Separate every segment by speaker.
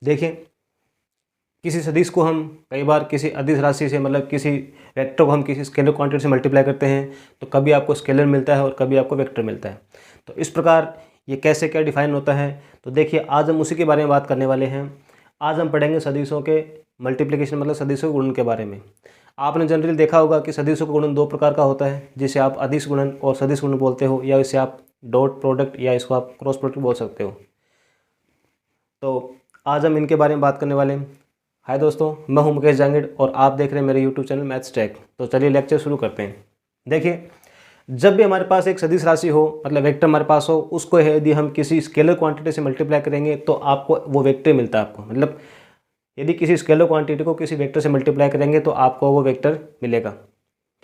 Speaker 1: देखिए, किसी सदिश को हम कई बार किसी अदिश राशि से, मतलब किसी वेक्टर को हम किसी स्केलर क्वांटिटी से मल्टीप्लाई करते हैं तो कभी आपको स्केलर मिलता है और कभी आपको वेक्टर मिलता है। तो इस प्रकार ये कैसे क्या डिफाइन होता है, तो देखिए आज हम उसी के बारे में बात करने वाले हैं। आज हम पढ़ेंगे सदिशों के मल्टीप्लिकेशन, मतलब सदिशों के गुणन के बारे में। आपने जनरली देखा होगा कि सदिशों का गुणन दो प्रकार का होता है, जिसे आप अदिश गुणन और सदिश गुणन बोलते हो, या इसे आप डॉट प्रोडक्ट या इसको आप क्रॉस प्रोडक्ट बोल सकते हो। तो आज हम इनके बारे में बात करने वाले हैं। हाय दोस्तों, मैं हूं मुकेश जांगिड़ और आप देख रहे हैं मेरे यूट्यूब चैनल मैथ्स टेक। तो चलिए लेक्चर शुरू करते हैं। देखिए, जब भी हमारे पास एक सदिश राशि हो, मतलब वेक्टर हमारे पास हो, उसको यदि हम किसी स्केलर क्वांटिटी से मल्टीप्लाई करेंगे तो आपको वो वेक्टर मिलता है आपको। मतलब यदि किसी स्केलर क्वांटिटी को किसी वेक्टर से मल्टीप्लाई करेंगे तो आपको वो वेक्टर मिलेगा।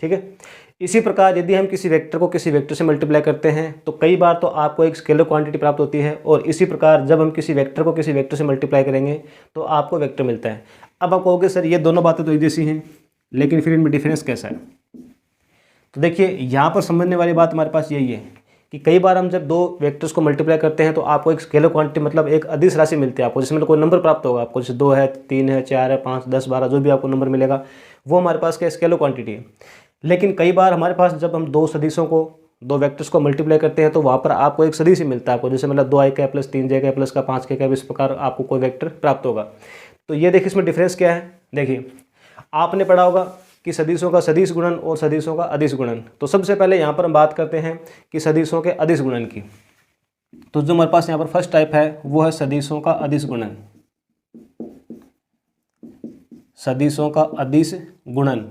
Speaker 1: ठीक है। इसी प्रकार यदि हम किसी वेक्टर को किसी वेक्टर से मल्टीप्लाई करते हैं तो कई बार तो आपको एक स्केलर क्वांटिटी प्राप्त होती है, और इसी प्रकार जब हम किसी वेक्टर को किसी वेक्टर से मल्टीप्लाई करेंगे तो आपको वेक्टर मिलता है। अब आप कहोगे सर ये दोनों बातें तो एक जैसी हैं, लेकिन फिर इनमें डिफरेंस कैसा है? तो देखिए, यहाँ पर समझने वाली बात हमारे पास यही है कि कई बार हम जब दो वेक्टर्स को मल्टीप्लाई करते हैं तो आपको एक स्केलर क्वांटिटी, मतलब एक अदिश राशि मिलती है आपको, जिसमें कोई नंबर प्राप्त होगा आपको, जैसे 2 है, 3 है, 4 है, 5, 10, 12, जो भी आपको नंबर मिलेगा वो हमारे पास क्या स्केलर क्वांटिटी है। लेकिन कई बार हमारे पास जब हम दो सदिशों को, दो वेक्टर्स को मल्टीप्लाई करते हैं तो वहाँ पर आपको एक सदिश ही मिलता है आपको, जैसे मतलब 2i का प्लस 3j का प्लस का 5k का, इस प्रकार आपको कोई वेक्टर प्राप्त होगा। तो ये देखिए इसमें डिफरेंस क्या है। देखिए, आपने पढ़ा होगा कि सदिशों का सदिश गुणन और सदिशों का अदिश गुणन। तो सबसे पहले यहाँ पर हम बात करते हैं कि सदिशों के अदिश गुणन की। तो जो हमारे पास यहाँ पर फर्स्ट टाइप है वो है सदिशों का अदिश गुणन। सदिशों का अदिश गुणन,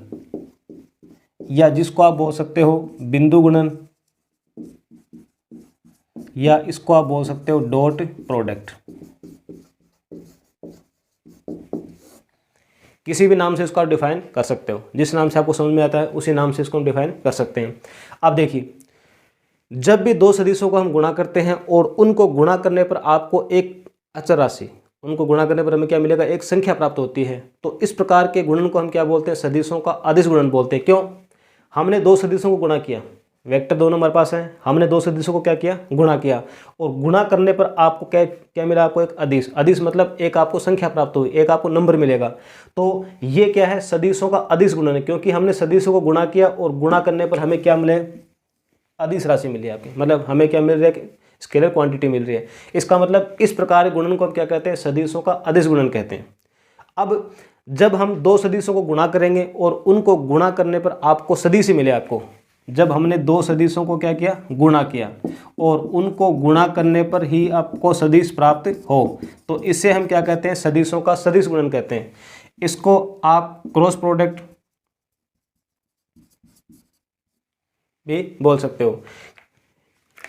Speaker 1: या जिसको आप बोल सकते हो बिंदु गुणन, या इसको आप बोल सकते हो डॉट प्रोडक्ट। किसी भी नाम से इसको आप डिफाइन कर सकते हो, जिस नाम से आपको समझ में आता है उसी नाम से इसको हम डिफाइन कर सकते हैं। अब देखिए, जब भी दो सदिशों को हम गुणा करते हैं और उनको गुणा करने पर आपको एक अचर राशि, उनको गुणा करने पर हमें क्या मिलेगा, एक संख्या प्राप्त होती है, तो इस प्रकार के गुणन को हम क्या बोलते हैं, सदिशों का अदिश गुणन बोलते हैं। क्यों? हमने दो सदिशों को गुणा किया, वेक्टर दोनों हमारे पास हैं, हमने दो सदिशों को क्या किया, गुणा किया, और गुणा करने पर आपको क्या क्या मिला, आपको एक अदिश। अदिश मतलब एक आपको संख्या प्राप्त हुई, एक आपको नंबर मिलेगा। तो ये क्या है, सदिशों का अदिश गुणन है, क्योंकि हमने सदिशों को गुणा किया और गुणा करने पर हमें क्या मिले, अदिश राशि मिली आपकी, मतलब हमें क्या मिल रहा है, स्केलर क्वांटिटी मिल रही है। इसका मतलब इस प्रकार के गुणन को हम क्या कहते हैं, सदिशों का अदिश गुणन कहते हैं। अब जब हम दो सदिशों को गुणा करेंगे और उनको गुणा करने पर आपको सदिश ही मिले, आपको जब हमने दो सदिशों को क्या किया, गुणा किया, और उनको गुणा करने पर ही आपको सदिश प्राप्त हो, तो इसे हम क्या कहते हैं, सदिशों का सदिश गुणन कहते हैं। इसको आप क्रॉस प्रोडक्ट भी बोल सकते हो।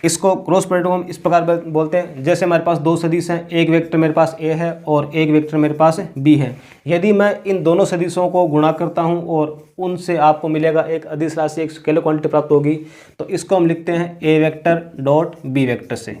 Speaker 1: इसको क्रॉस प्रोडक्ट को हम इस प्रकार बोलते हैं, जैसे हमारे पास दो सदिश हैं, एक वेक्टर मेरे पास ए है और एक वेक्टर मेरे पास बी है। यदि मैं इन दोनों सदिशों को गुणा करता हूं और उनसे आपको मिलेगा एक अदिश राशि, एक स्केलर क्वांटिटी प्राप्त होगी, तो इसको हम लिखते हैं ए वेक्टर डॉट बी वेक्टर से।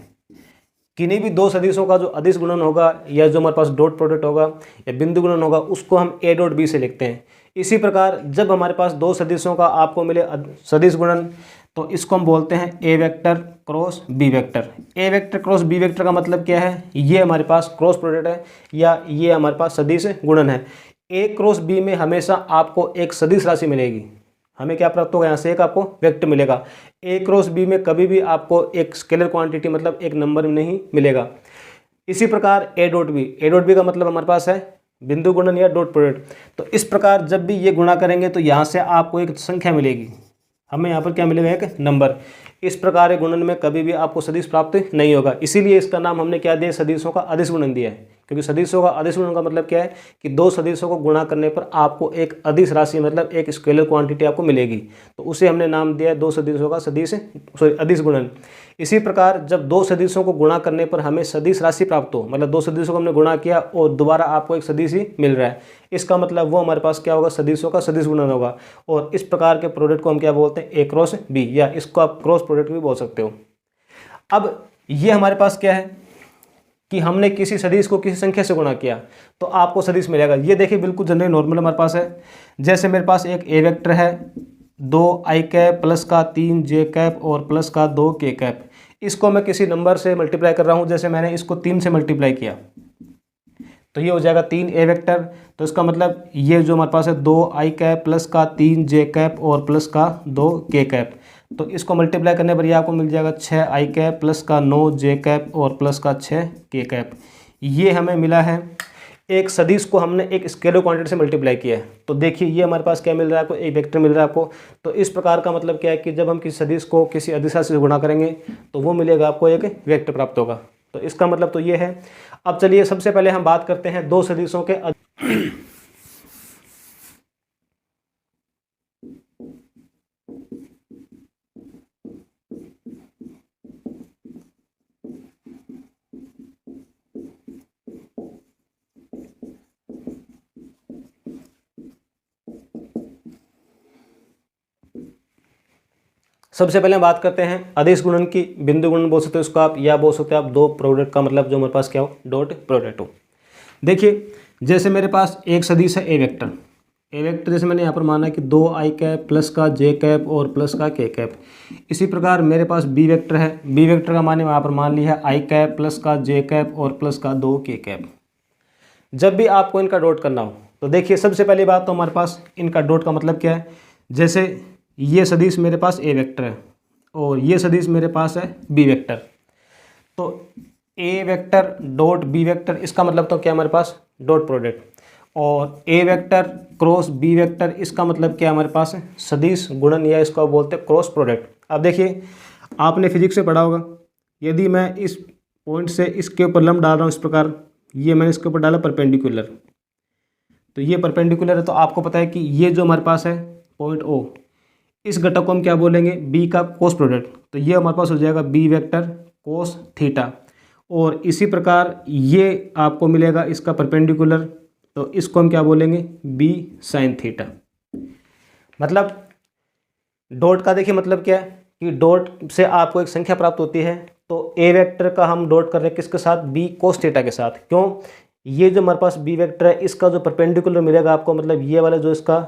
Speaker 1: किन्हीं भी दो सदिशों का जो अदिश गुणन होगा, या जो हमारे पास डॉट प्रोडक्ट होगा या बिंदु गुणन होगा, उसको हम ए डॉट बी से लिखते हैं। इसी प्रकार जब हमारे पास दो सदिशों का आपको मिले सदिश गुणन, तो इसको हम बोलते हैं ए वेक्टर क्रॉस बी वेक्टर। ए वेक्टर क्रॉस बी वेक्टर का मतलब क्या है, ये हमारे पास क्रॉस प्रोडक्ट है, या ये हमारे पास सदिश गुणन है। ए क्रॉस बी में हमेशा आपको एक सदिश राशि मिलेगी, हमें क्या प्राप्त होगा, यहाँ से एक आपको वेक्टर मिलेगा। ए क्रॉस बी में कभी भी आपको एक स्केलर क्वांटिटी, मतलब एक नंबर नहीं मिलेगा। इसी प्रकार ए डॉट बी का मतलब हमारे पास है बिंदु गुणन या डॉट प्रोडक्ट। तो इस प्रकार जब भी ये गुणा करेंगे तो यहाँ से आपको एक संख्या मिलेगी, हमें यहाँ पर क्या मिलेगा, एक नंबर। इस प्रकार के गुणन में कभी भी आपको सदिश प्राप्त नहीं होगा, इसीलिए इसका नाम हमने क्या दिया, सदिशों का अदिश गुणन दिया है। क्योंकि सदिशों का अदिश गुणन का मतलब क्या है कि दो सदिशों को गुणा करने पर आपको एक अदिश राशि, मतलब एक स्केलर क्वांटिटी आपको मिलेगी, तो उसे हमने नाम दिया है दो सदिशों का अदिश गुणन। इसी प्रकार जब दो सदिशों को गुणा करने पर हमें सदिश राशि प्राप्त हो, मतलब दो सदिशों को हमने गुणा किया और दोबारा आपको एक सदिश ही मिल रहा है, इसका मतलब वो हमारे पास क्या होगा, सदिशों का सदिश गुणन होगा। और इस प्रकार के प्रोडक्ट को हम क्या बोलते हैं, ए क्रॉस बी, या इसको आप क्रॉस प्रोडक्ट भी बोल सकते हो। अब ये हमारे पास क्या है कि हमने किसी सदिश को किसी संख्या से गुणा किया तो आपको सदिश मिलेगा। ये देखिए बिल्कुल जनरली नॉर्मल हमारे पास है, जैसे मेरे पास एक ए वेक्टर है 2i कैप प्लस का 3j कैप और प्लस का 2k कैप। इसको मैं किसी नंबर से मल्टीप्लाई कर रहा हूँ, जैसे मैंने इसको 3 से मल्टीप्लाई किया, तो ये हो जाएगा 3 ए वेक्टर। तो इसका मतलब ये जो हमारे पास है 2 आई कैप प्लस का 3 जे कैप और प्लस का 2 के कैप, तो इसको मल्टीप्लाई करने पर ये आपको मिल जाएगा 6 आई कैप प्लस का 9 जे कैप और प्लस का 6 के कैप। ये हमें मिला है। एक सदिश को हमने एक स्केलर क्वांटिटी से मल्टीप्लाई किया है, तो देखिए ये हमारे पास क्या मिल रहा है आपको, एक वेक्टर मिल रहा है आपको। तो इस प्रकार का मतलब क्या है कि जब हम किसी सदिश को किसी अदिश राशि से गुणा करेंगे तो वो मिलेगा आपको एक वेक्टर प्राप्त होगा। तो इसका मतलब तो ये है। अब चलिए सबसे पहले हम बात करते हैं दो सदिशों के सबसे पहले हम बात करते हैं अदिश गुणन की। बिंदु गुणन बोल सकते हो इसको आप, या बोल सकते हो आप दो प्रोडक्ट का मतलब जो मेरे पास क्या हो, डॉट प्रोडक्ट हो। देखिए जैसे मेरे पास एक सदिश है ए वेक्टर। ए वेक्टर जैसे मैंने यहाँ पर माना कि 2 आई कैप प्लस का जे कैप और प्लस का के कैप। इसी प्रकार मेरे पास बी वेक्टर है। बी वेक्टर का माने यहाँ पर मान लिया है आई कैप प्लस का जे कैप और प्लस का 2 के कैप। जब भी आपको इनका डॉट करना हो तो देखिए सबसे पहली बात तो हमारे पास इनका डॉट का मतलब क्या है। जैसे ये सदिश मेरे पास ए वेक्टर है और ये सदिश मेरे पास है बी वेक्टर, तो ए वेक्टर डॉट बी वेक्टर, इसका मतलब तो क्या हमारे पास डॉट प्रोडक्ट। और ए वेक्टर क्रॉस बी वेक्टर, इसका मतलब क्या हमारे पास है सदिश गुणन, या इसको बोलते हैं क्रॉस प्रोडक्ट। अब देखिए आपने फिजिक्स से पढ़ा होगा, यदि मैं इस पॉइंट से इसके ऊपर लंब डाल रहा हूँ इस प्रकार, ये मैंने इसके ऊपर डाला परपेंडिकुलर, तो ये परपेंडिकुलर है, तो आपको पता है कि ये जो हमारे पास है पॉइंट ओ, इस घटक को हम क्या बोलेंगे, बी का कोस प्रोडक्ट। तो ये हमारे पास हो जाएगा बी वेक्टर कोस थीटा। और इसी प्रकार ये आपको मिलेगा इसका परपेंडिकुलर, तो इसको हम क्या बोलेंगे, बी साइन थीटा। मतलब डॉट का देखिए मतलब क्या है कि डॉट से आपको एक संख्या प्राप्त होती है, तो ए वेक्टर का हम डॉट कर रहे हैं किसके साथ, बी कोस थीटा के साथ। क्यों, ये जो हमारे पास बी वेक्टर है इसका जो परपेंडिकुलर मिलेगा आपको, मतलब ये वाला जो इसका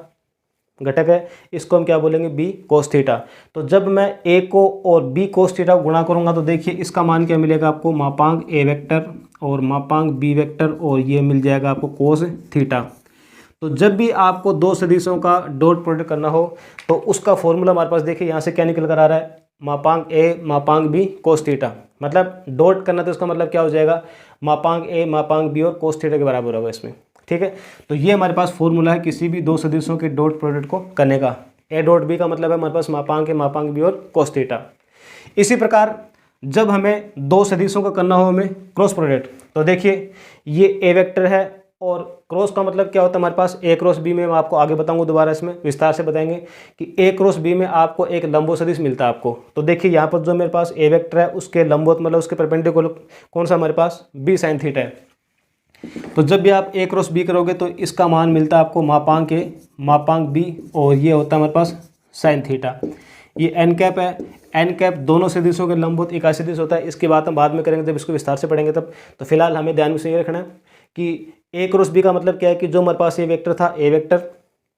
Speaker 1: घटक है, इसको हम क्या बोलेंगे, बी कोस थीटा। तो जब मैं ए को और बी कोस थीटा को गुणा करूंगा तो देखिए इसका मान क्या मिलेगा आपको, मापांक ए वेक्टर और मापांक बी वेक्टर, और ये मिल जाएगा आपको कोस थीटा। तो जब भी आपको दो सदिशों का डॉट प्रोडक्ट करना हो तो उसका फॉर्मूला हमारे पास देखिए यहाँ से क्या निकल कर आ रहा है, मापांक ए मापांक बी कोस थीटा। मतलब डॉट करना तो इसका मतलब क्या हो जाएगा, मापांक ए मापांक बी और कोस थीटा के बराबर होगा इसमें। ठीक है, तो ये हमारे पास फॉर्मूला है किसी भी दो सदिशों के डॉट प्रोडक्ट को करने का। ए डॉट बी का मतलब है हमारे पास मापांक ए मापांक बी और कोस थीटा। इसी प्रकार जब हमें दो सदिशों का करना हो हमें क्रॉस प्रोडक्ट, तो देखिए ये ए वेक्टर है और क्रॉस का मतलब क्या होता है हमारे पास, ए क्रॉस बी में मैं आपको आगे बताऊंगा, दोबारा इसमें विस्तार से बताएंगे कि ए क्रॉस बी में आपको एक लंबोत सदिश मिलता है आपको। तो देखिए यहाँ पर जो मेरे पास ए वेक्टर है उसके लंबोत मतलब उसके परपेंडिकुलर कौन सा हमारे पास, बी साइन थीटा है। तो जब भी आप ए क्रॉस बी करोगे तो इसका मान मिलता है आपको मापांक ए मापांक बी, और ये होता है हमारे पास साइन थीटा। ये एन कैप है, एन कैप दोनों सदिशों के लंबवत इकाई सदिश होता है। इसकी बात हम बाद में करेंगे जब इसको विस्तार से पढ़ेंगे तब। तो फिलहाल हमें ध्यान में से ये रखना है कि ए क्रॉस बी का मतलब क्या है कि जो हमारे पास ए वेक्टर था, ए वेक्टर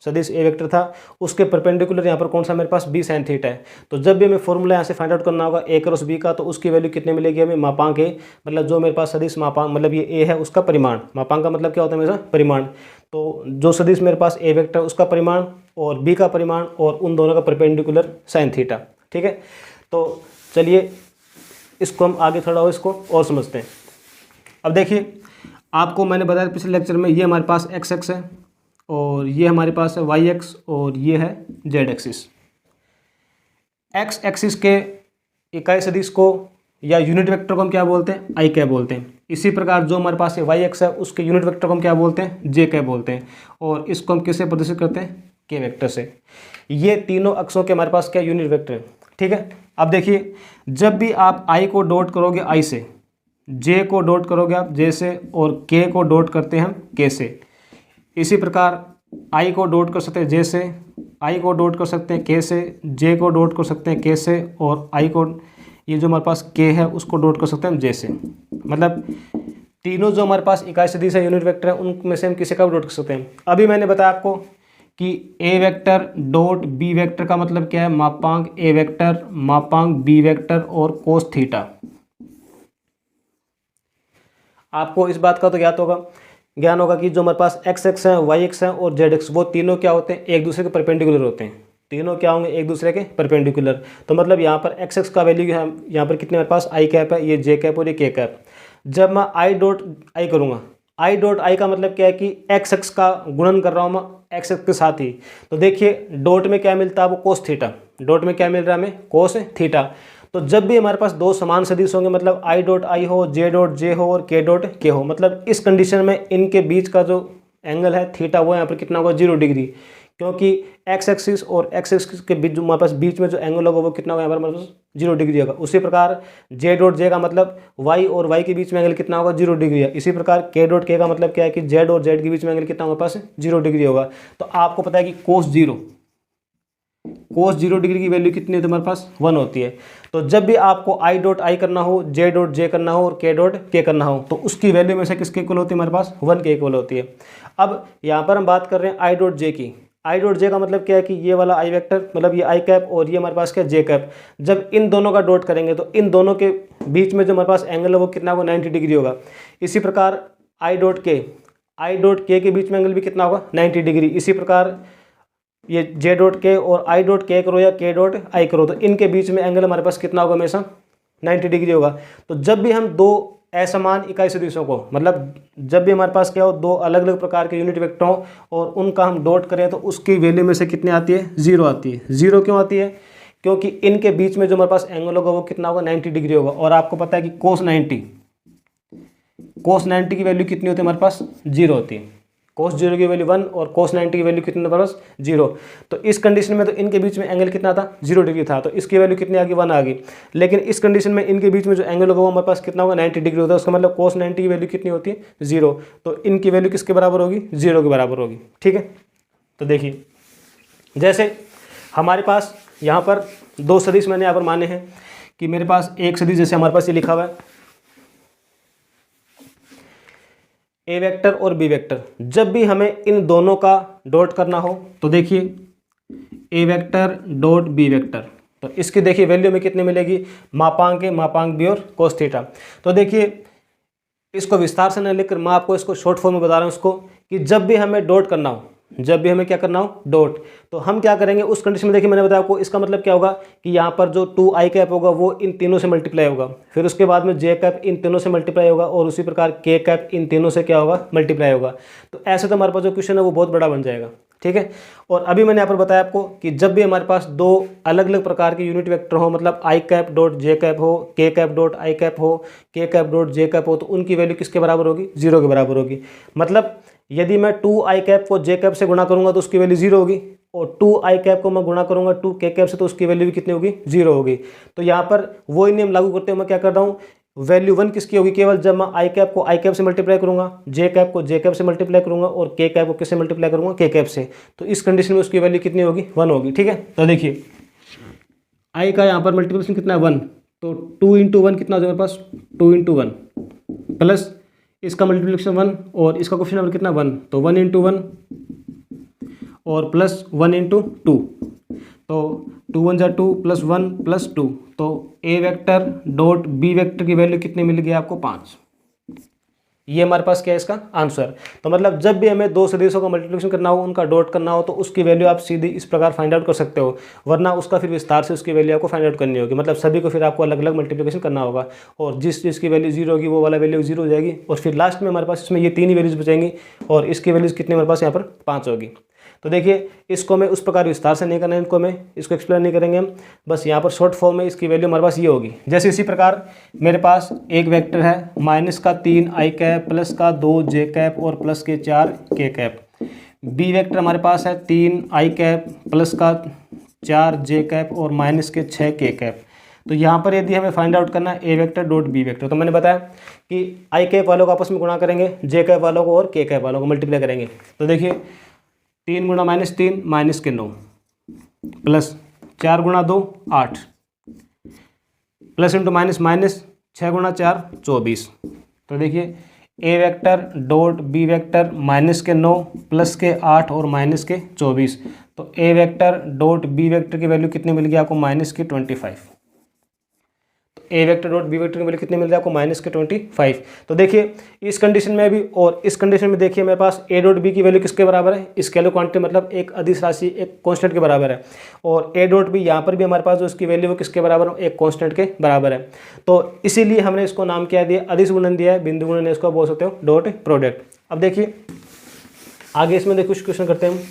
Speaker 1: सदिश ए वेक्टर था, उसके परपेंडिकुलर यहाँ पर कौन सा मेरे पास बी साइन थीटा है। तो जब भी हमें फॉर्मूला यहाँ से फाइंड आउट करना होगा ए क्रॉस बी का, तो उसकी वैल्यू कितने मिलेगी हमें, मापांक ए, मतलब जो मेरे पास सदिश मापांक मतलब ये ए है उसका परिमाण, मापांक का मतलब क्या होता है मेरा परिमाण। तो जो सदिश मेरे पास ए वेक्टर उसका परिमाण और बी का परिमाण और उन दोनों का परपेंडिकुलर साइन थीटा। ठीक है, तो चलिए इसको हम आगे थोड़ा और इसको और समझते हैं। अब देखिए आपको मैंने बताया पिछले लेक्चर में, ये हमारे पास एक्स एक्स है और ये हमारे पास है वाई एक्स और ये है जेड एक्सिस। एक्स एक्सिस के इकाई सदिश को या यूनिट वेक्टर को हम क्या बोलते हैं, आई कैप बोलते हैं। इसी प्रकार जो हमारे पास वाई एक्स है उसके यूनिट वेक्टर को हम क्या बोलते हैं, जे कैप बोलते हैं। और इसको हम किससे प्रदर्शित करते हैं, के वेक्टर से। ये तीनों अक्षों के हमारे पास क्या यूनिट वेक्टर है। ठीक है, अब देखिए जब भी आप आई को डॉट करोगे आई से, जे को डॉट करोगे आप जे से, और के को डॉट करते हैं हम के से। इसी प्रकार आई को डॉट कर सकते हैं जे से, आई को डॉट कर सकते हैं के से, जे को डॉट कर सकते हैं के से, और आई को ये जो हमारे पास के है उसको डॉट कर सकते हैं हम जे से। मतलब तीनों जो हमारे पास इकाई सदिश है यूनिट वेक्टर है उनमें से हम किसी का भी डॉट कर सकते हैं। अभी मैंने बताया आपको कि ए वेक्टर डॉट बी वेक्टर का मतलब क्या है, मापांक ए वेक्टर मापांक बी वेक्टर और कोस थीटा। आपको इस बात का तो ज्ञात होगा ज्ञान होगा कि जो हमारे पास एक्स एक्स है, वाई एक्स है और जेड एक्स, वो तीनों क्या होते हैं, एक दूसरे के परपेंडिकुलर होते हैं। तीनों क्या होंगे, एक दूसरे के परपेंडिकुलर। तो मतलब यहाँ पर एक्स एक्स का वैल्यू है, यहाँ पर कितने मेरे पास आई कैप है, ये जे कैप और ये के कैप। जब मैं आई डॉट आई करूँगा, आई डॉट आई का मतलब क्या है कि एक्स एक्स का गुणन कर रहा हूँ मैं एक्स एक्स के साथ ही। तो देखिए डॉट में क्या मिलता है आपको, कोस थीटा। डॉट में क्या मिल रहा है हमें, कोस थीटा। तो जब भी हमारे पास दो समान सदिश होंगे, मतलब आई डॉट आई हो, जे डॉट जे हो और के डॉट के हो, मतलब इस कंडीशन में इनके बीच का जो एंगल है थीटा, वो यहाँ पर कितना होगा, 0 डिग्री। क्योंकि एक्स एक्सिस और एक्स एक्सिस के बीच जो हमारे पास बीच में जो एंगल होगा वो कितना होगा, यहाँ पर हमारे पास 0 डिग्री होगा। उसी प्रकार जे डॉट जे का मतलब वाई और वाई के बीच में एंगल कितना होगा, 0 डिग्री है। इसी प्रकार के डॉट के का मतलब क्या है कि जेड और जेड के बीच में एंगल कितना हमारे पास 0 डिग्री होगा। तो आपको पता है कि कोस 0 डिग्री की वैल्यू कितनी होती है हमारे पास, 1 होती है। तो जब भी आपको आई डॉट आई करना हो, जे डॉट जे करना हो और के डॉट के करना हो, तो उसकी वैल्यू में से किसके इक्वल होती है हमारे पास, 1 के इक्वल होती है। अब यहाँ पर हम बात कर रहे हैं आई डॉट जे की। आई डॉट जे का मतलब क्या है कि ये वाला आई वेक्टर, मतलब ये आई कैप और ये हमारे पास क्या जे कैप, जब इन दोनों का डॉट करेंगे तो इन दोनों के बीच में जो हमारे पास एंगल है वो कितना होगा, 90 डिग्री होगा। इसी प्रकार आई डॉट के बीच में एंगल भी कितना होगा, 90 डिग्री। इसी प्रकार ये जे डॉट के और आई डॉट के करो या के डॉट आई करो, तो इनके बीच में एंगल हमारे पास कितना होगा, हमेशा 90 डिग्री होगा। तो जब भी हम दो असमान इकाई सदिशों को, मतलब जब भी हमारे पास क्या हो, दो अलग अलग प्रकार के यूनिट वेक्टर हो और उनका हम डॉट करें, तो उसकी वैल्यू में से कितनी आती है, 0 आती है। 0 क्यों आती है, क्योंकि इनके बीच में जो हमारे पास एंगल होगा वो कितना होगा, 90 डिग्री होगा। और आपको पता है कि कोस 90 की वैल्यू कितनी होती है हमारे पास, 0 होती है। कोस 0 की वैल्यू 1 और कोस 90 की वैल्यू कितनी हमारे पास, 0। तो इस कंडीशन में तो इनके बीच में एंगल कितना था, 0 डिग्री था, तो इसकी वैल्यू कितनी आ गई, 1 आ गई। लेकिन इस कंडीशन में इनके बीच में जो एंगल होगा वो हमारे पास कितना होगा, 90 डिग्री होता है। उसका मतलब कोस 90 की वैल्यू कितनी होती है, 0। तो इनकी वैल्यू किसके बराबर होगी, 0 के बराबर होगी। ठीक है, तो देखिए जैसे हमारे पास यहाँ पर दो सदिश मैंने यहाँ पर माने हैं कि मेरे पास एक सदिश, जैसे हमारे पास ये लिखा हुआ है ए वेक्टर और बी वेक्टर। जब भी हमें इन दोनों का डॉट करना हो तो देखिए A vector dot B vector, तो इसकी देखिए वैल्यू में कितनी मिलेगी, मापांक ए, मापांक बी और कोस थीटा। तो देखिए इसको विस्तार से न लेकर मैं आपको इसको शॉर्ट फॉर्म में बता रहा हूँ इसको, कि जब भी हमें डॉट करना हो, जब भी हमें क्या करना हो, डॉट, तो हम क्या करेंगे उस कंडीशन में। देखिए मैंने बताया आपको, इसका मतलब क्या होगा कि यहाँ पर जो 2 आई कैप होगा वो इन तीनों से मल्टीप्लाई होगा, फिर उसके बाद में जे कैप इन तीनों से मल्टीप्लाई होगा और उसी प्रकार के कैप इन तीनों से क्या होगा, मल्टीप्लाई होगा। तो ऐसे तो हमारे पास जो क्वेश्चन है वो बहुत बड़ा बन जाएगा। ठीक है, और अभी मैंने यहाँ पर बताया आपको कि जब भी हमारे पास दो अलग अलग प्रकार के यूनिट वेक्टर हो, मतलब आई कैप डॉट जे कैप हो, के कैप डॉट आई कैप हो, के कैप डॉट जे कैप हो, तो उनकी वैल्यू किसके बराबर होगी, 0 के बराबर होगी। मतलब यदि मैं 2 आई कैप को जे कैप से गुणा करूंगा तो उसकी वैल्यू 0 होगी, और 2 आई कैप को मैं गुणा करूंगा 2 के कैप से तो उसकी वैल्यू भी कितनी होगी, 0 होगी। तो यहाँ पर वही नियम लागू करते हुए मैं क्या करता हूँ, वैल्यू 1 किसकी होगी, केवल जब मैं आई कैप को आई कैप से मल्टीप्लाई करूंगा, जे कैप को जे कैप से मल्टीप्लाई करूंगा और के कैप को किससे मल्टीप्लाई करूंगा, के कैप से। तो इस कंडीशन में उसकी वैल्यू कितनी होगी, 1 होगी। ठीक है, तो देखिए आई का यहाँ पर मल्टीप्लिकेशन कितना है, 1, तो 2 इंटू 1 कितना हो जाएगा मेरे पास, 2 इंटू 1 प्लस इसका मल्टीप्लिकेशन 1 और इसका कोएफिशिएंट नंबर कितना 1, तो 1 इंटू 1 और प्लस 1 इंटू 2, तो 2 1 जा 2 प्लस 1 प्लस 2, तो ए वेक्टर डॉट बी वेक्टर की वैल्यू कितनी मिल गई आपको, 5। ये हमारे पास क्या है इसका आंसर। तो मतलब जब भी हमें दो सदिशों का मल्टीप्लिकेशन करना हो, उनका डॉट करना हो, तो उसकी वैल्यू आप सीधी इस प्रकार फाइंड आउट कर सकते हो, वरना उसका फिर विस्तार से उसकी वैल्यू आपको फाइंड आउट करनी होगी। मतलब सभी को फिर आपको अलग अलग मल्टीप्लिकेशन करना होगा, और जिस चीज़ की वैल्यू 0 होगी वो वाला वैल्यू 0 हो जाएगी, और फिर लास्ट में हमारे पास इसमें ये 3 ही वैल्यूज बचेंगी, और इसकी वैल्यूज कितनी हमारे पास यहाँ पर 5 होगी। तो देखिए इसको मैं उस प्रकार विस्तार से नहीं करना है, इनको मैं इसको एक्सप्लेन नहीं करेंगे हम, बस यहाँ पर शॉर्ट फॉर्म में इसकी वैल्यू हमारे पास ये होगी। जैसे इसी प्रकार मेरे पास एक वेक्टर है -3 आई कैप प्लस का 2 जे कैप और प्लस के 4 के कैप। बी वेक्टर हमारे पास है 3 आई कैप प्लस का 4 जे कैप और माइनस के 6 के कैप। तो यहाँ पर यदि हमें फाइंड आउट करना है ए वेक्टर डॉट बी वेक्टर, तो मैंने बताया कि आई कैप वालों को आपस में गुणा करेंगे, जे कैप वालों को और के कैप वालों को मल्टीप्लाई करेंगे। तो देखिए 3 गुणा -3 माइनस के 9 प्लस 4 गुणा 2 8 प्लस इंटू माइनस माइनस 6 गुणा 4 24। तो देखिए A vector dot B vector minus के 9 प्लस के 8 और माइनस के 24। तो ए वेक्टर डॉट बी वेक्टर की वैल्यू कितनी मिल गई आपको, -25। तो ए वेक्टर डॉट बी वेक्टर की वैल्यू कितनी मिल रही है आपको -25। तो देखिए इस कंडीशन में भी और इस कंडीशन में देखिए मेरे पास ए डॉट बी की वैल्यू किसके बराबर है, स्केलर क्वांटिटी मतलब एक अदिश राशि एक कांस्टेंट के बराबर है, और ए डॉट बी यहाँ पर भी हमारे पास जो इसकी वैल्यू वो किसके बराबर है, एक कांस्टेंट के बराबर है। तो इसीलिए हमने इसको नाम क्या दिया, अदिश गुणन दिया है, बिंदु गुणन इसको बोल सकते हो डॉट प्रोडक्ट। अब देखिए आगे इसमें देखिए कुछ क्वेश्चन करते हैं हम।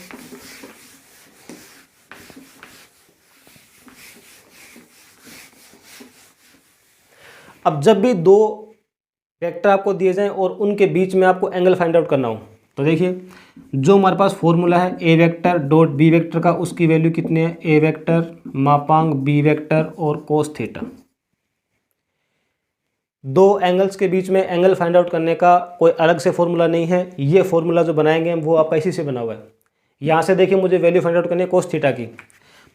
Speaker 1: अब जब भी दो वेक्टर आपको दिए जाएं और उनके बीच में आपको एंगल फाइंड आउट करना हो, तो देखिए जो हमारे पास फॉर्मूला है ए वेक्टर डॉट बी वेक्टर का, उसकी वैल्यू कितनी है, ए वेक्टर मापांक बी वेक्टर और कोस थीटा। दो एंगल्स के बीच में एंगल फाइंड आउट करने का कोई अलग से फॉर्मूला नहीं है, ये फॉर्मूला जो बनाएंगे वो आपका इसी से बना हुआ है। यहाँ से देखिए मुझे वैल्यू फाइंड आउट करनी है कोस थीटा की,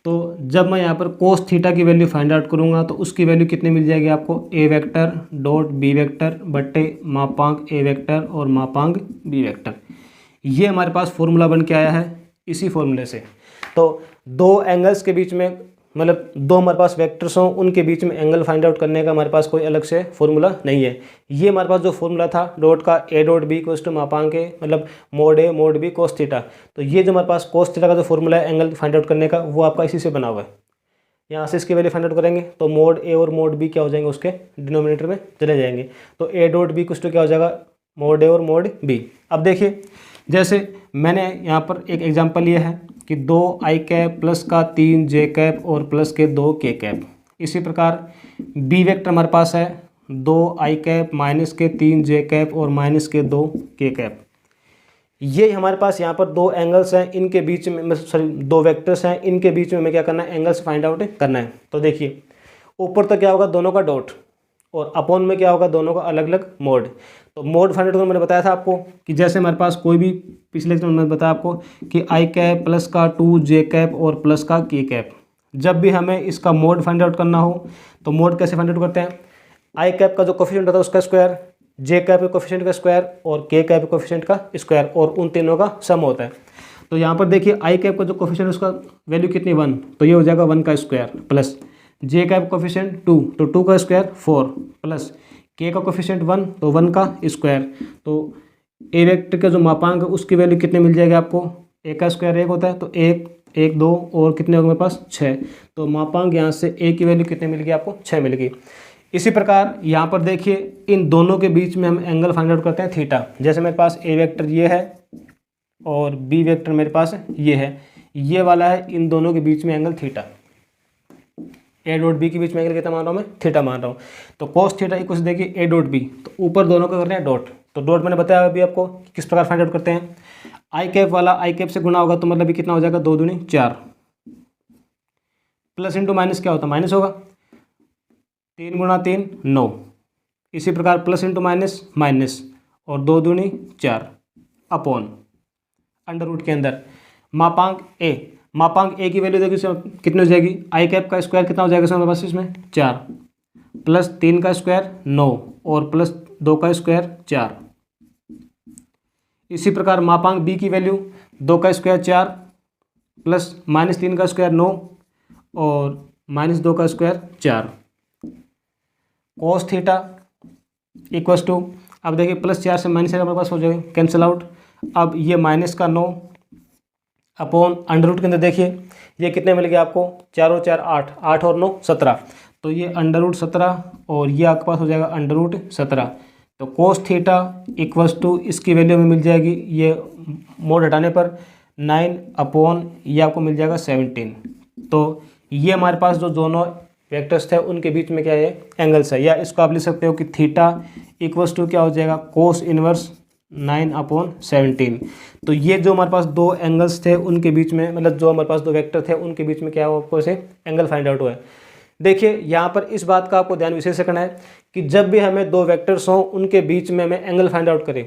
Speaker 1: तो जब मैं यहाँ पर कोस थीटा की वैल्यू फाइंड आउट करूँगा तो उसकी वैल्यू कितनी मिल जाएगी आपको, ए वेक्टर डॉट बी वेक्टर बट्टे मापांक ए वेक्टर और मापांक बी वेक्टर। ये हमारे पास फॉर्मूला बन के आया है इसी फॉर्मूले से। तो दो एंगल्स के बीच में मतलब दो हमारे पास वेक्टर्स हों उनके बीच में एंगल फाइंड आउट करने का हमारे पास कोई अलग से फॉर्मूला नहीं है। ये हमारे पास जो फॉर्मूला था डॉट का, A dot B equals to मापांक ए मतलब mod A mod B cos theta, तो ये जो हमारे पास कोस थीटा का जो फॉर्मूला है एंगल फाइंड आउट करने का वो आपका इसी से बना हुआ है। यहाँ से इसकी वैल्यू फाइंड आउट करेंगे तो मोड ए और मोड बी क्या हो जाएंगे, उसके डिनोमिनेटर में चले जाएंगे। तो A dot B equals to क्या हो जाएगा, मोड ए और मोड बी। अब देखिए जैसे मैंने यहाँ पर एक एग्जांपल लिया है कि 2 आई कैप प्लस का 3 जे कैप और प्लस के 2 के कैप। इसी प्रकार बी वेक्टर हमारे पास है 2 आई कैप माइनस के 3 जे कैप और माइनस के 2 के कैप। ये हमारे पास यहाँ पर दो एंगल्स हैं, इनके बीच में सॉरी दो वेक्टर्स हैं, इनके बीच में हमें क्या करना है, एंगल्स फाइंड आउट करना है। तो देखिए ऊपर तो क्या होगा, दोनों का डॉट, और अपॉन में क्या होगा, दोनों का अलग अलग मोड। तो मोड फाइंड आउट मैंने बताया था आपको कि जैसे हमारे पास कोई भी पिछले लेक्चर में मैंने बताया आपको कि आई कैप प्लस का 2 जे कैप और प्लस का के कैप। जब भी हमें इसका मोड फाइंड आउट करना हो तो मोड कैसे फाइंड आउट करते हैं, आई कैप का जो कोफिशिएंट होता है उसका स्क्वायर, जे कैप के कोफिशिएंट का स्क्वायर और के कैप के कोफिशिएंट का स्क्वायर, और उन तीनों का सम होता है। तो यहाँ पर देखिए आई कैप का जो कोफिशिएंट उसका वैल्यू कितनी 1, तो ये हो जाएगा 1 का स्क्वायर, प्लस जे कैप कोफिशिएंट 2 तो 2 का स्क्वायर 4, प्लस के का कोफिशिएंट 1 तो 1 का स्क्वायर। तो ए वेक्टर का जो मापांक है उसकी वैल्यू कितने मिल जाएगी आपको, ए का स्क्वायर 1 होता है तो 1 1 2 और कितने होंगे मेरे पास 6। तो मापांक यहाँ से ए की वैल्यू कितने मिल गई आपको, 6 मिल गई। इसी प्रकार यहाँ पर देखिए इन दोनों के बीच में हम एंगल फाइंड आउट करते हैं थीटा। जैसे मेरे पास ए वेक्टर ये है और बी वेक्टर मेरे पास ये है, ये वाला है, इन दोनों के बीच में angle theta, A dot B के बीच में एंगल कितना मान रहा हूँ मैं, थीटा मान रहा हूँ। तो कोस थीटा इक्वल्स देखिए ए डॉट बी, तो ऊपर दोनों का कर रहे हैं डॉट, तो डॉट मैंने बताया अभी आपको किस प्रकार फाइंड आउट करते हैं। आई कैप वाला आई कैप से गुना होगा तो मतलब ये कितना हो जाएगा, 2 दूनी 4, प्लस इंटू माइनस क्या होता है, माइनस होगा, 3 गुणा 3 9। इसी प्रकार प्लस इंटू माइनस माइनस और 2 दूनी 4 अपॉन अंडर रूट के अंदर मापांक ए। मापांक ए की वैल्यू देखिए कितनी हो जाएगी, आई कैप का स्क्वायर कितना हो जाएगा हमारे पास इसमें 4, प्लस 3 का स्क्वायर 9 और प्लस 2 का स्क्वायर 4। इसी प्रकार मापांक बी की वैल्यू 2 का स्क्वायर 4 प्लस माइनस 3 का स्क्वायर 9 और माइनस 2 का square 4। Cos theta equals to, अब देखिए प्लस 4 से माइनस 4 हमारे पास हो जाएगा कैंसिल आउट। अब ये माइनस का 9 अपॉन अंडर रूट के अंदर देखिए ये कितने मिल गए आपको, 4 और 4 8, 8 और 9 17, तो ये अंडर रूट 17 और ये आपके पास हो जाएगा अंडर रूट 17। तो कोस थीटा इक्वल्स टू इसकी वैल्यू में मिल जाएगी, ये मोड हटाने पर 9 अपॉन ये आपको मिल जाएगा 17। तो ये हमारे पास जो दोनों वेक्टर्स थे उनके बीच में क्या है, एंगल्स है, या इसको आप लिख सकते हो कि थीटा इक्वल्स टू क्या हो जाएगा, कोस इनवर्स 9 अपॉन 17। तो ये जो हमारे पास दो एंगल्स थे उनके बीच में मतलब जो हमारे पास दो वेक्टर थे उनके बीच में क्या हुआ, आपको से एंगल फाइंड आउट हुआ है। देखिए यहाँ पर इस बात का आपको ध्यान विशेष रखना है कि जब भी हमें दो वेक्टर्स हों उनके बीच में हमें एंगल फाइंड आउट करें,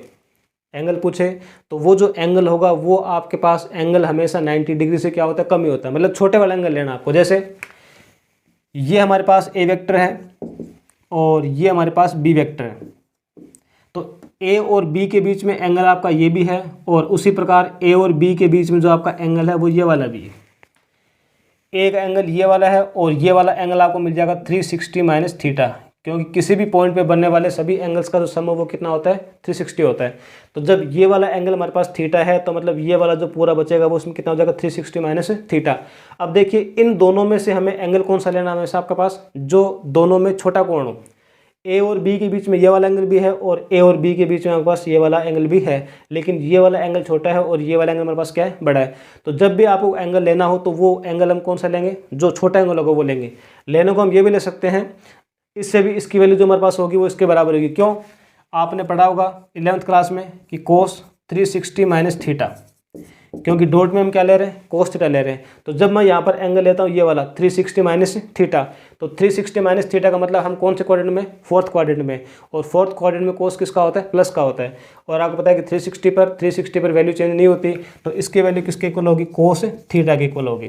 Speaker 1: एंगल पूछे तो वो जो एंगल होगा वो आपके पास एंगल हमेशा 90 डिग्री से क्या होता है, कम ही होता है, मतलब छोटे वाला एंगल लेना आपको। जैसे ये हमारे पास ए वेक्टर है और ये हमारे पास बी वेक्टर है, तो ए और बी के बीच में एंगल आपका ये भी है और उसी प्रकार ए और बी के बीच में जो आपका एंगल है वो ये वाला भी है। ए का एंगल ये वाला है और ये वाला एंगल आपको मिल जाएगा 360 माइनस थीटा, क्योंकि किसी भी पॉइंट पे बनने वाले सभी एंगल्स का जो सम है वो कितना होता है 360 होता है। तो जब ये वाला एंगल हमारे पास थीटा है तो मतलब ये वाला जो पूरा बचेगा वो उसमें कितना हो जाएगा 360 माइनस थीटा। अब देखिए इन दोनों में से हमें एंगल कौन सा लेना है हमेशा आपके पास, जो दोनों में छोटा कोण हो। ए और बी के बीच में ये वाला एंगल भी है और ए और बी के बीच में हमारे पास ये वाला एंगल भी है, लेकिन ये वाला एंगल छोटा है और ये वाला एंगल हमारे पास क्या है, बड़ा है। तो जब भी आपको एंगल लेना हो तो वो एंगल हम कौन सा लेंगे, जो छोटा एंगल होगा वो लेंगे। लेने को हम ये भी ले सकते हैं, इससे भी इसकी वैल्यू जो हमारे पास होगी वो इसके बराबर होगी। क्यों, आपने पढ़ा होगा 11th क्लास में कि कोस 360 माइनस थीटा, क्योंकि डॉट में हम क्या ले रहे हैं, कोस थीटा ले रहे हैं। तो जब मैं यहाँ पर एंगल लेता हूँ ये वाला 360 माइनस थीटा, तो 360 माइनस थीटा का मतलब हम कौन से क्वाड्रेंट में, फोर्थ क्वाड्रेंट में, और फोर्थ क्वाड्रेंट में कोस किसका होता है, प्लस का होता है। और आपको पता है कि 360 पर वैल्यू चेंज नहीं होती, तो इसकी वैल्यू किसके इक्वल होगी, कोस थीटा की इक्वल होगी।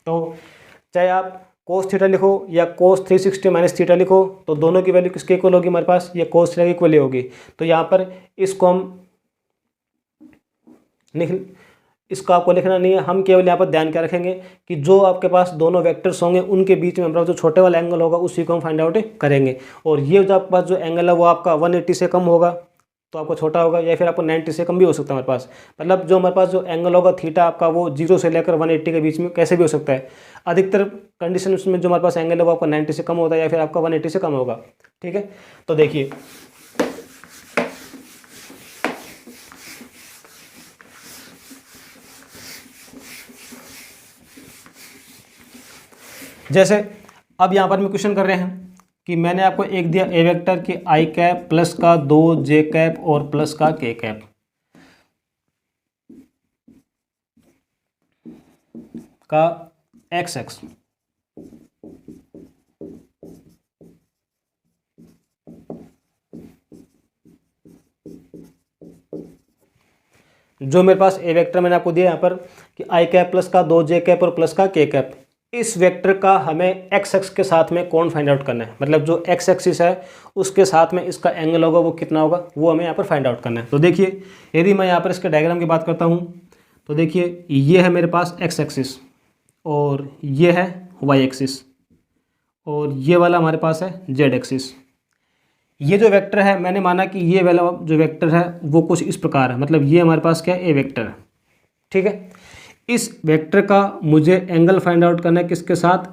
Speaker 1: तो चाहे आप कोस थीटा लिखो या कोस 360 माइनस थीटा लिखो, तो दोनों की वैल्यू किसके इक्वल होगी हमारे पास, ये कोस थीटा की इक्वल होगी। तो यहाँ पर इसको हम इसको आपको लिखना नहीं है, हम केवल यहाँ पर ध्यान क्या रखेंगे कि जो आपके पास दोनों वेक्टर्स होंगे उनके बीच में हमारा जो छोटे वाला एंगल होगा उसी को हम फाइंड आउट करेंगे। और ये जो आपके पास जो एंगल है वो आपका 180 से कम होगा तो आपको छोटा होगा, या फिर आपको 90 से कम भी हो सकता है हमारे पास। मतलब जो हमारे पास जो एंगल होगा थीटा आपका वो 0 से लेकर 180 के बीच में कैसे भी हो सकता है। अधिकतर कंडीशन में जो हमारे पास एंगल है वो आपका 90 से कम होता है या फिर आपका 180 से कम होगा। ठीक है, तो देखिए जैसे अब यहाँ पर मैं क्वेश्चन कर रहे हैं कि मैंने आपको एक दिया ए वेक्टर की आई कैप प्लस का 2 जे कैप और प्लस का के कैप का एक्स एक्स। जो मेरे पास ए वेक्टर मैंने आपको दिया यहाँ पर कि आई कैप प्लस का 2 जे कैप और प्लस का के कैप, इस वेक्टर का हमें एक्स एक्स के साथ में कोण फाइंड आउट करना है। मतलब जो एक्स एक्सिस है उसके साथ में इसका एंगल होगा वो कितना होगा वो हमें यहाँ पर फाइंड आउट करना है। तो देखिए यदि मैं यहाँ पर इसके डायग्राम की बात करता हूँ तो देखिए ये है मेरे पास एक्स एक्सिस और ये है वाई एक्सिस और ये वाला हमारे पास है जेड एक्सिस। ये जो वेक्टर है मैंने माना कि ये वाला जो वेक्टर है वो कुछ इस प्रकार है, मतलब ये हमारे पास क्या है, ए वेक्टर है। ठीक है, इस वेक्टर का मुझे एंगल फाइंड आउट करना है किसके साथ,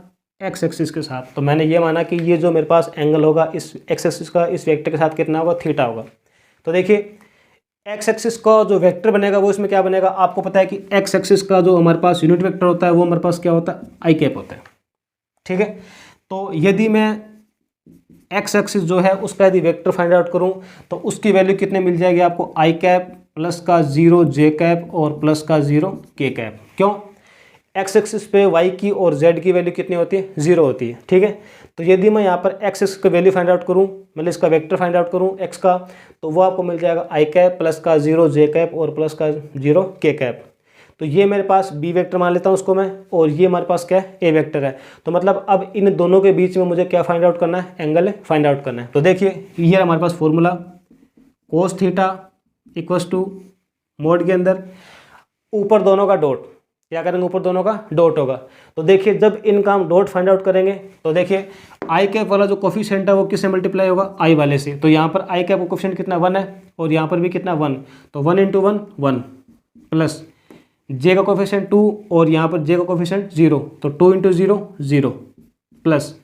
Speaker 1: एक्स एक्सिस के साथ। तो मैंने ये माना कि ये जो मेरे पास एंगल होगा इस एक्स एक्सिस का इस वेक्टर के साथ कितना होगा, थीटा होगा। तो देखिए एक्स एक्सिस का जो वेक्टर बनेगा वो इसमें क्या बनेगा, आपको पता है कि एक्स एक्सिस का जो हमारे पास यूनिट वेक्टर होता है वो हमारे पास क्या होता है, आई कैप होता है। ठीक है, तो यदि मैं एक्स एक्सिस जो है उसका यदि वेक्टर फाइंड आउट करूं तो उसकी वैल्यू कितने मिल जाएगी आपको, आई कैप प्लस का 0 जे कैप और प्लस का 0 के कैप। क्यों, एक्स एक्सिस पे वाई की और जेड की वैल्यू कितनी होती है, 0 होती है। ठीक है, तो यदि मैं यहाँ पर एक्स एक्सिस का वैल्यू फाइंड आउट करूँ, मतलब इसका वेक्टर फाइंड आउट करूँ एक्स का, तो वो आपको मिल जाएगा आई कैप प्लस का 0 जे कैप और प्लस का 0 के कैप। तो ये मेरे पास बी वेक्टर मान लेता हूँ उसको मैं, और ये हमारे पास क्या है, ए वेक्टर है। तो मतलब अब इन दोनों के बीच में मुझे क्या फाइंड आउट करना है, एंगल फाइंड आउट करना है। तो देखिए ये हमारे पास formula cos theta equals to mod के अंदर ऊपर दोनों का डॉट, क्या करेंगे, ऊपर दोनों का डॉट होगा। तो देखिए जब इनका हम डॉट फाइंड आउट करेंगे तो देखिए आई कैप वाला जो कोफिशिएंट है वो किससे मल्टीप्लाई होगा, आई वाले से। तो यहाँ पर आई कैप का कोफिशिएंट कितना 1 है और यहाँ पर भी कितना 1, तो 1 × 1 1 प्लस जे का कोफिशिएंट 2 और यहाँ पर जे का कोफिशिएंट 0, तो 2 × 0 0 प्लस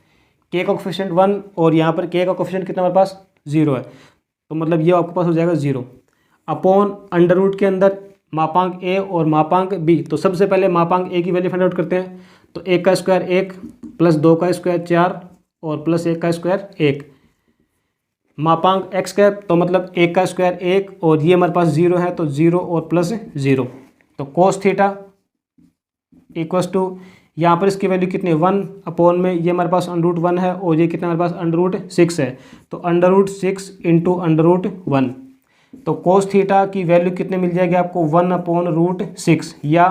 Speaker 1: के का कोफिशिएंट 1 और यहाँ पर के का कोफिशिएंट कितना हमारे पास 0 है। तो मतलब ये आपके पास हो जाएगा 0 अपॉन अंडर रूट के अंदर मापांक ए और मापांक बी। तो सबसे पहले मापांक ए की वैल्यू फाइंड आउट करते हैं। तो 1 का स्क्वायर 1 प्लस 2 का स्क्वायर 4 और प्लस 1 का स्क्वायर 1, मापांक एक्स कैप तो मतलब 1 का स्क्वायर 1 और ये हमारे पास 0 है तो 0 और प्लस 0। तो कोस थीटा इक्वल्स टू यहाँ पर इसकी वैल्यू कितनी 1 अपॉन में ये हमारे पास √1 है और ये कितना हमारे पास √6 है, तो √6 × √1। तो कोस थीटा की वैल्यू कितने मिल जाएगी आपको 1/√6, या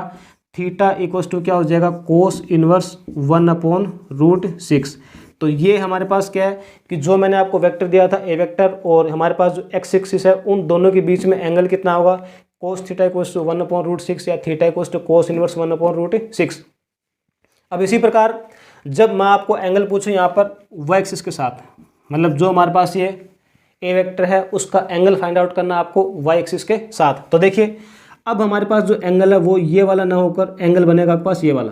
Speaker 1: थीटा इक्वल्स टू क्या हो जाएगा, कोस इनवर्स 1/√6। तो ये हमारे पास क्या है कि जो मैंने आपको वेक्टर दिया था ए वेक्टर और हमारे पास जो एक्स एक्सिस है उन दोनों के बीच में एंगल कितना होगा, कोस थीटा इक्वल्स टू 1/√6 या theta equals to cos inverse 1/√6। अब इसी प्रकार जब मैं आपको एंगल पूछूं यहाँ पर वाई एक्सिस के साथ, मतलब जो हमारे पास ये ए वेक्टर है उसका एंगल फाइंड आउट करना आपको वाई एक्सिस के साथ। तो देखिए अब हमारे पास जो एंगल है वो ये वाला ना होकर एंगल बनेगा आपके पास ये वाला,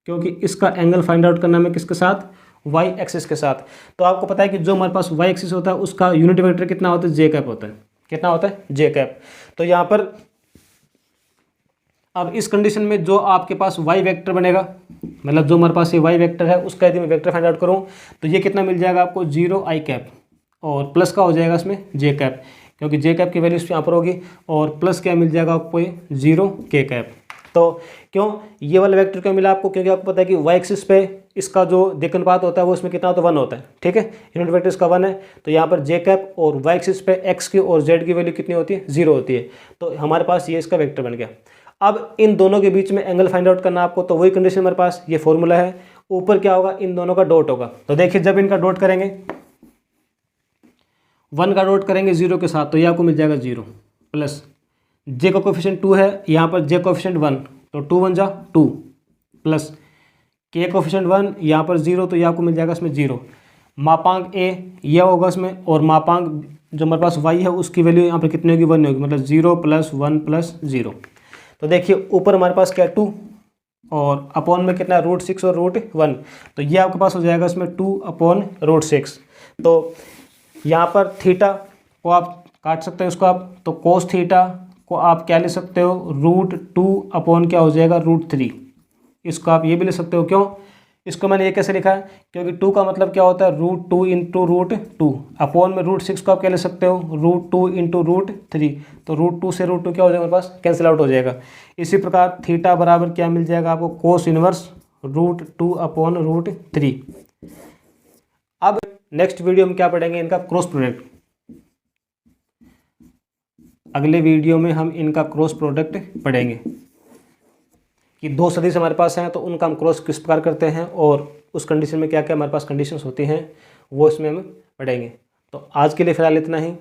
Speaker 1: क्योंकि इसका एंगल फाइंड आउट करना है किसके साथ, वाई एक्सिस के साथ। तो आपको पता है कि जो हमारे पास वाई एक्सिस होता है उसका यूनिट वेक्टर कितना होता है, जे कैप होता है। कितना होता है, जे कैप। तो यहाँ पर अब इस कंडीशन में जो आपके पास वाई वेक्टर बनेगा, मतलब जो हमारे पास ये वाई वेक्टर है उसका यदि मैं वेक्टर फाइंड आउट करूँ तो ये कितना मिल जाएगा आपको, 0 आई कैप, और प्लस का हो जाएगा इसमें जे कैप, क्योंकि जे कैप की वैल्यू यहाँ पर होगी, और प्लस क्या मिल जाएगा आपको, ये 0 के कैप। तो क्यों ये वाला वेक्टर क्यों मिला आपको, क्योंकि आपको पता है कि वाई एक्सिस पे इसका जो दिक्कनुपात होता है वो इसमें कितना होता है, 1 होता है। ठीक है, यूनिट वेक्टर इसका 1 है, तो यहाँ पर जे कैप और वाई एक्सिस पे एक्स की और जेड की वैल्यू कितनी होती है, 0 होती है। तो हमारे पास ये इसका वेक्टर बन गया। अब इन दोनों के बीच में एंगल फाइंड आउट करना आपको, तो वही कंडीशन हमारे पास ये फॉर्मूला है। ऊपर क्या होगा, इन दोनों का डॉट होगा। तो देखिए जब इनका डॉट करेंगे, 1 का डॉट करेंगे 0 के साथ, तो ये आपको मिल जाएगा 0 प्लस जे का कोफिशिएंट 2 है, यहाँ पर जे कोफिशिएंट 1, तो 2 1 जा 2 प्लस के कोफिशिएंट 1, यहाँ पर 0, तो ये आपको मिल जाएगा इसमें 0। मापांक ए यह होगा इसमें, और मापांक जो हमारे पास y है उसकी वैल्यू यहाँ पर कितनी होगी, 1 होगी, मतलब 0 प्लस 1 प्लस 0। तो देखिए ऊपर हमारे पास क्या 2 और अपॉन में कितना √6 और √1, तो ये आपके पास हो जाएगा इसमें 2/√6। तो यहाँ पर थीटा को आप काट सकते हैं उसको आप, तो कोस थीटा को आप क्या ले सकते हो, √2 अपॉन क्या हो जाएगा, √3। इसको आप ये भी ले सकते हो। क्यों, इसको मैंने ये कैसे लिखा है, क्योंकि 2 का मतलब क्या होता है, √2 इंटू √2 अपॉन में √6 को आप क्या ले सकते हो, √2 इंटू √3। तो √2 से √2 क्या हो जाएगा, मेरे पास कैंसिल आउट हो जाएगा। इसी प्रकार थीटा बराबर क्या मिल जाएगा आपको, कोस इनवर्स √2 अपॉन √3। अब नेक्स्ट वीडियो में क्या पढ़ेंगे, इनका क्रॉस प्रोडक्ट। अगले वीडियो में हम इनका क्रॉस प्रोडक्ट पढ़ेंगे कि 2 सदिश हमारे पास हैं तो उनका हम क्रॉस किस प्रकार करते हैं, और उस कंडीशन में क्या क्या हमारे पास कंडीशंस होती हैं वो इसमें हम पढ़ेंगे। तो आज के लिए फ़िलहाल इतना ही।